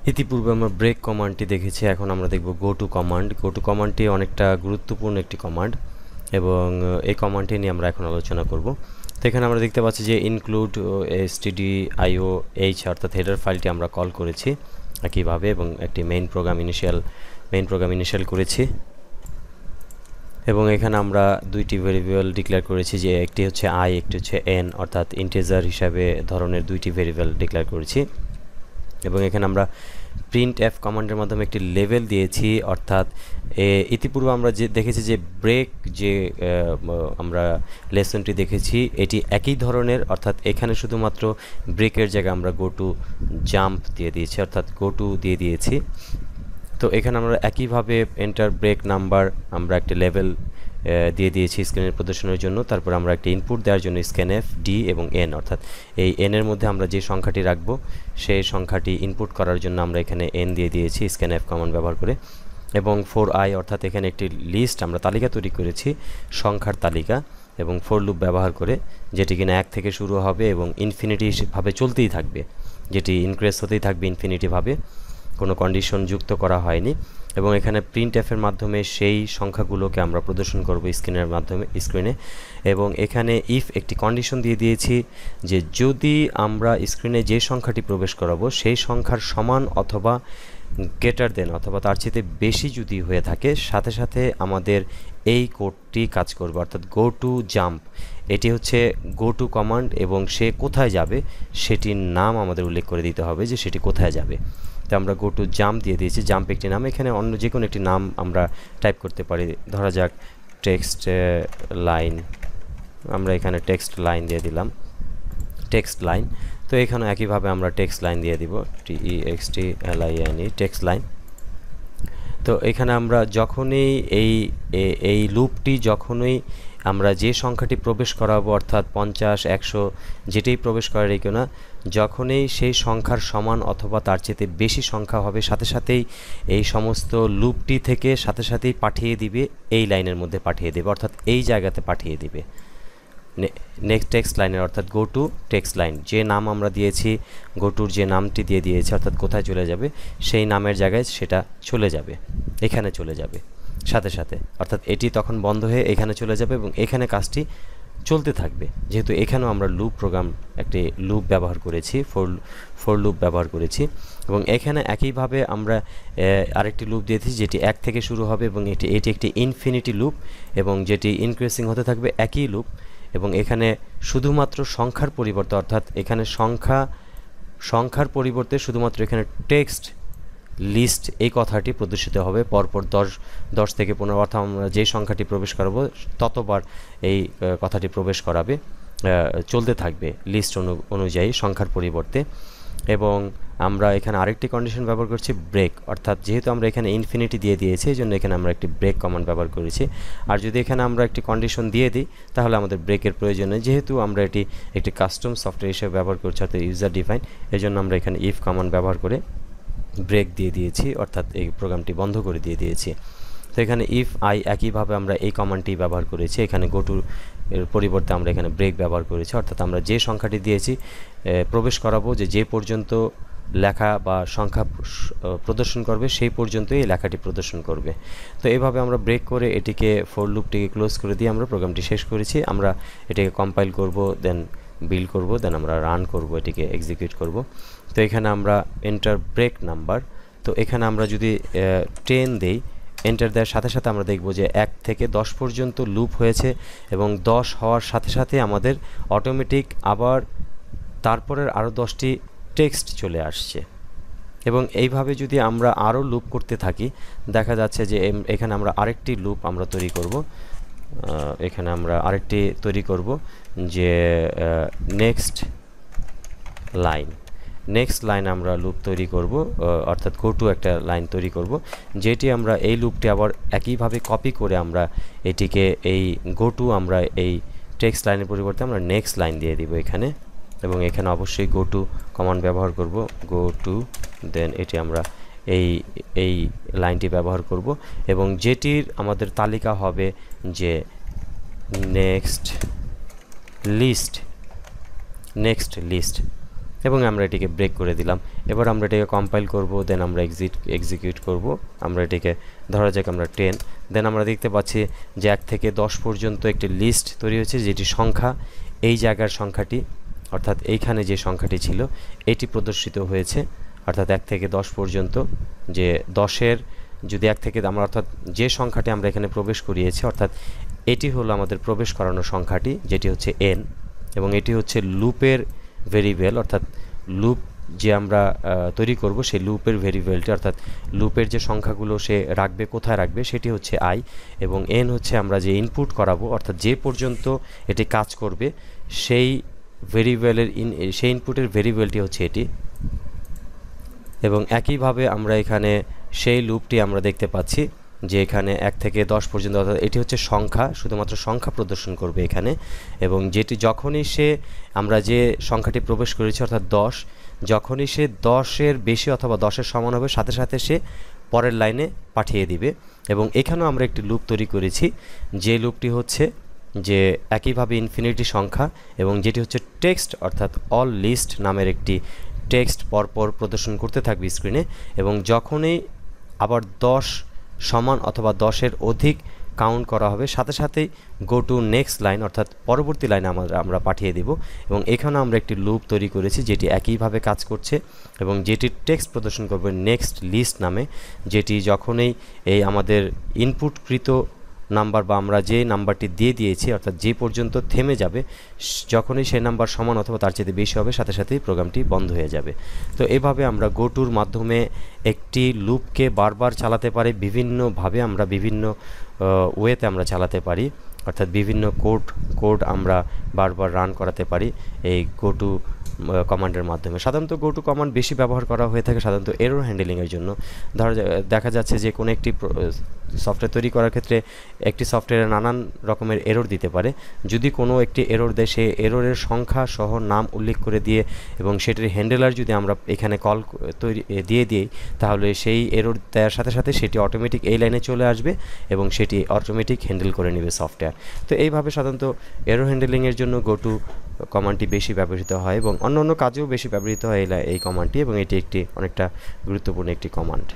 ইতিপূর্বে আমরা ব্রেক কমান্ডটি দেখেছি, এখন আমরা দেখব go to command. Go to কমান্ডটি অনেকটা গুরুত্বপূর্ণ একটি কমান্ড এবং এই কমান্ডটি নিয়ে আমরা এখন আলোচনা করব। তো এখানে আমরা দেখতে পাচ্ছি যে ইনক্লুড stdio.h অর্থাৎ হেডার ফাইলটি আমরা কল করেছি একইভাবে এবং একটি মেইন প্রোগ্রাম ইনিশিয়াল করেছি এবং এখানে আমরা দুইটি ভেরিয়েবল ডিক্লেয়ার করেছি, যে একটি হচ্ছে i, একটি হচ্ছে n, অর্থাৎ ইন্টিজার হিসাবে ধরনের দুইটি ভেরিয়েবল ডিক্লেয়ার করেছি এবং এখানে আমরা printf কমান্ডের মাধ্যমে একটি লেভেল দিয়েছি। অর্থাৎ ইতিপূর্বে আমরা যে দেখেছি যে ব্রেক যে আমরা লেসনটি দেখেছি এটি একই ধরনের, অর্থাৎ এখানে শুধুমাত্র ব্রেকের জায়গায় আমরা গো টু জাম্প দিয়ে দিয়েছি, অর্থাৎ গো টু দিয়ে দিয়েছি। তো এখানে আমরা একইভাবে এন্টার ব্রেক নাম্বার আমরা একটি লেভেল দিয়ে দিয়েছি স্ক্রিনের প্রদর্শনের জন্য। তারপর আমরা একটা ইনপুট দেওয়ার জন্য স্ক্যানএফ ডি এবং এন, অর্থাৎ এই এন এর মধ্যে আমরা যে সংখ্যাটি রাখবো সেই সংখ্যাটি ইনপুট করার জন্য আমরা এখানে এন দিয়ে দিয়েছি স্ক্যানএফ কমান্ড ব্যবহার করে। এবং 4i অর্থাৎ এখানে একটি লিস্ট আমরা তালিকা তৈরি করেছি, সংখ্যার তালিকা, এবং ফর লুপ ব্যবহার করে, যেটি কিনা 1 থেকে শুরু হবে এবং ইনফিনিটি ভাবে চলতেই থাকবে, যেটি ইনক্রিজ হতেই থাকবে ইনফিনিটি ভাবে, কোনো কন্ডিশন যুক্ত করা হয়নি। এবং এখানে প্রিন্টএফ এর মাধ্যমে সেই সংখ্যাগুলোকে আমরা প্রদর্শন করব স্ক্রিনে। এবং এখানে ইফ একটি কন্ডিশন দিয়ে দিয়েছি যে যদি আমরা স্ক্রিনে যে সংখ্যাটি প্রবেশ করাবো সেই সংখ্যার সমান অথবা গ্রেটার দেন অথবা তার চেয়ে বেশি যদি হয়ে থাকে, সাথে সাথে আমাদের এই কোডটি কাজ করবে, অর্থাৎ গো টু জাম্প। এটি হচ্ছে গো টু কমান্ড এবং সে কোথায় যাবে সেটির নাম আমাদের উল্লেখ করে দিতে হবে যে সেটি কোথায় যাবে। তো আমরা গো টু জাম্প দিয়ে দিয়েছি, জাম্প একটি নাম, এখানে অন্য যে কোনো একটি নাম আমরা টাইপ করতে পারি, ধরা যাক টেক্সট লাইন, আমরা এখানে টেক্সট লাইন দিয়ে দিলাম, টেক্সট লাইন। তো এখানে একইভাবে আমরা টেক্সট লাইন দিয়ে দিব, TEXTLINE, টেক্সট লাইন। তো এখানে আমরা যখনই এই লুপটি যখনই আমরা যে সংখ্যাটি প্রবেশ করাবো, অর্থাৎ 50, 100 যেটাই প্রবেশ করাই কিনা, যখনই সেই সংখ্যার সমান অথবা তার চেয়ে বেশি সংখ্যা হবে, সাথে সাথেই এই সমস্ত লুপটি থেকে সাথে সাথেই পাঠিয়ে দিবে এই লাইনের মধ্যে পাঠিয়ে দেবে, অর্থাৎ এই জায়গাতে পাঠিয়ে দিবে নেক্সট টেক্সট লাইনের, অর্থাৎ গো টু টেক্সট লাইন। যে নাম আমরা দিয়েছি, গো টুর যে নামটি দিয়ে দিয়েছি, অর্থাৎ কোথায় চলে যাবে সেই নামের জায়গায় সেটা চলে যাবে, এখানে চলে যাবে সাথে সাথে, অর্থাৎ এটি তখন বন্ধ হয়ে এখানে চলে যাবে এবং এখানে কাজটি চলতে থাকবে। যেহেতু এখানেও আমরা লুপ প্রোগ্রাম একটি লুপ ব্যবহার করেছি, ফর লুপ ব্যবহার করেছি এবং এখানে একইভাবে আমরা আরেকটি লুপ দিয়েছি যেটি 1 থেকে শুরু হবে এবং এটি একটি ইনফিনিটি লুপ এবং যেটি ইনক্রিজিং হতে থাকবে, একই লুপ। এবং এখানে শুধুমাত্র সংখ্যার পরিবর্তে, অর্থাৎ এখানে সংখ্যার পরিবর্তে শুধুমাত্র এখানে টেক্সট লিস্ট এই কথাটি প্রদর্শিত হবে পরপর 10 থেকে 15, অর্থাৎ আমরা যে সংখ্যাটি প্রবেশ করব ততবার এই কথাটি প্রবেশ করাবে, চলতে থাকবে লিস্ট অনুযায়ী সংখ্যার পরিবর্তে। এবং আমরা এখানে আরেকটি কন্ডিশন ব্যবহার করছি ব্রেক, অর্থাৎ যেহেতু আমরা এখানে ইনফিনিটি দিয়ে দিয়েছি এই জন্য এখানে আমরা একটি ব্রেক কমান্ড ব্যবহার করেছি। আর যদি এখানে আমরা একটি কন্ডিশন দিয়ে দিই তাহলে আমাদের ব্রেকের প্রয়োজন নেই, যেহেতু আমরা এটি একটি কাস্টম সফটওয়্যার হিসেবে ব্যবহার করছি, অর্থাৎ ইউজার ডিফাইন। এই জন্য আমরা এখানে ইফ কমান্ড ব্যবহার করে ব্রেক দিয়ে দিয়েছি, অর্থাৎ এই প্রোগ্রামটি বন্ধ করে দিয়ে দিয়েছি। তো এখানে ইফ আই একইভাবে আমরা এই কমান্ডটি ব্যবহার করেছি, এখানে গো টু এর পরিবর্তে আমরা এখানে ব্রেক ব্যবহার করেছি, অর্থাৎ আমরা যে সংখ্যাটি দিয়েছি প্রবেশ করাবো যে পর্যন্ত লেখা বা সংখ্যা প্রদর্শন করবে সেই পর্যন্তই এই লেখাটি প্রদর্শন করবে। তো এইভাবে আমরা ব্রেক করে এটিকে ফর লুপটিকে ক্লোজ করে দিয়ে আমরা প্রোগ্রামটি শেষ করেছি। আমরা এটিকে কম্পাইল করব, দেন বিল্ড করব, দেন আমরা রান করব, এটিকে এক্সিকিউট করব। তো এখানে আমরা এন্টার ব্রেক নাম্বার, তো এখানে আমরা যদি 10 দেই, এন্টার দেওয়ার সাথে সাথে আমরা দেখব যে 1 থেকে 10 পর্যন্ত লুপ হয়েছে এবং 10 হওয়ার সাথে সাথে আমাদের অটোমেটিক আবার তারপরের আরও 10টি টেক্সট চলে আসছে। এবং এইভাবে যদি আমরা আরও লুপ করতে থাকি, দেখা যাচ্ছে যে এখানে আমরা আরেকটি লুপ আমরা তৈরি করব, এখানে আমরা আরেকটি তৈরি করব যে নেক্সট লাইন আমরা লুপ তৈরি করব, অর্থাৎ গো টু একটা লাইন তৈরি করব, যেটি আমরা এই লুপটি আবার একইভাবে কপি করে আমরা এটিকে এই গো টু আমরা এই টেক্সট লাইনের পরিবর্তে আমরা নেক্সট লাইন দিয়ে দিব এখানে। এবং এখানে অবশ্যই গো টু কমান্ড ব্যবহার করব, গো টু, দেন এটি আমরা এই লাইনটি ব্যবহার করব এবং যেটির আমাদের তালিকা হবে যে নেক্সট লিস্ট। এবং আমরা এটিকে ব্রেক করে দিলাম। এবার আমরা এটাকে কম্পাইল করব, দেন আমরা এক্সিকিউট করব। আমরা এটিকে ধরা যাক আমরা 10, দেন আমরা দেখতে পাচ্ছি যে 1 থেকে 10 পর্যন্ত একটি লিস্ট তৈরি হয়েছে, যেটি সংখ্যা এই জায়গার সংখ্যাটি অর্থাৎ এইখানে যে সংখ্যাটি ছিল এটি প্রদর্শিত হয়েছে, অর্থাৎ 1 থেকে 10 পর্যন্ত। যে 10-এর যদি 1 থেকে আমরা অর্থাৎ যে সংখ্যাটি আমরা এখানে প্রবেশ করিয়েছি অর্থাৎ এটি হলো আমাদের প্রবেশ করানো সংখ্যাটি, যেটি হচ্ছে n, এবং এটি হচ্ছে লুপের ভেরিয়েবল, অর্থাৎ লুপ যে আমরা তৈরি করব সেই লুপের ভেরিয়েবলটি অর্থাৎ লুপের যে সংখ্যাগুলো সে রাখবে, কোথায় রাখবে, সেটি হচ্ছে i, এবং n হচ্ছে আমরা যে ইনপুট করাবো অর্থাৎ যে পর্যন্ত এটি কাজ করবে সেই ভেরিয়েবলের সেই ইনপুটের ভেরিয়েবলটি হচ্ছে এটি। এবং একইভাবে আমরা এখানে সেই লুপটি আমরা দেখতে পাচ্ছি যে এখানে 1 থেকে 10 পর্যন্ত অর্থাৎ এটি হচ্ছে সংখ্যা, শুধুমাত্র সংখ্যা প্রদর্শন করবে এখানে, এবং যেটি যখনই সে আমরা যে সংখ্যাটি প্রবেশ করেছি অর্থাৎ 10, যখনই সে 10-এর বেশি অথবা 10-এর সমান হবে সাথে সাথে সে পরের লাইনে পাঠিয়ে দিবে। এবং এখানেও আমরা একটি লুপ তৈরি করেছি, যে লুপটি হচ্ছে যে একইভাবে ইনফিনিটি সংখ্যা এবং যেটি হচ্ছে টেক্সট অর্থাৎ অল লিস্ট নামের একটি টেক্সট পরপর প্রদর্শন করতে থাকবে স্ক্রিনে, এবং যখনই আবার 10 সমান অথবা 10-এর অধিক কাউন্ট করা হবে সাথে সাথেই গো টু নেক্সট লাইন অর্থাৎ পরবর্তী লাইনে আমরা পাঠিয়ে দেব। এবং এখানে আমরা একটি লুপ তৈরি করেছি যেটি একইভাবে কাজ করছে এবং যেটি টেক্সট প্রদর্শন করবে নেক্সট লিস্ট নামে, যেটি যখনই এই আমাদের ইনপুটকৃত নাম্বার বা আমরা যে নাম্বারটি দিয়ে দিয়েছি অর্থাৎ যে পর্যন্ত থেমে যাবে, যখনই সেই নাম্বার সমান অথবা তার চেয়ে বেশি হবে সাথে সাথেই প্রোগ্রামটি বন্ধ হয়ে যাবে। তো এভাবে আমরা গো টুর মাধ্যমে একটি লুপকে বারবার চালাতে পারি, বিভিন্নভাবে আমরা বিভিন্ন ওয়েতে আমরা চালাতে পারি, অর্থাৎ বিভিন্ন কোড আমরা বারবার রান করাতে পারি এই গো টু কমান্ডের মাধ্যমে। সাধারণত গো টু কমান্ড বেশি ব্যবহার করা হয়ে থাকে সাধারণত এরর হ্যান্ডেলিংয়ের জন্য। দেখা যাচ্ছে যে কোনো একটি সফটওয়্যার তৈরি করার ক্ষেত্রে একটি সফটওয়্যারে নানান রকমের এরর দিতে পারে। যদি কোনো একটি এরর দেয় সেই এররের সংখ্যা সহ নাম উল্লেখ করে দিয়ে এবং সেটির হ্যান্ডেলার যদি আমরা এখানে কল দিয়ে দিই তাহলে সেই এরর দেওয়ার সাথে সাথে সেটি অটোমেটিক এই লাইনে চলে আসবে এবং সেটি অটোমেটিক হ্যান্ডেল করে নেবে সফটওয়্যার। তো এইভাবে সাধারণত এরর হ্যান্ডেলিংয়ের জন্য গো টু কমান্ডটি বেশি ব্যবহৃত হয় এবং অন্য কাজেও বেশি ব্যবহৃত হয় এই কমান্ডটি, এবং এটি একটি অনেকটা গুরুত্বপূর্ণ একটি কমান্ড।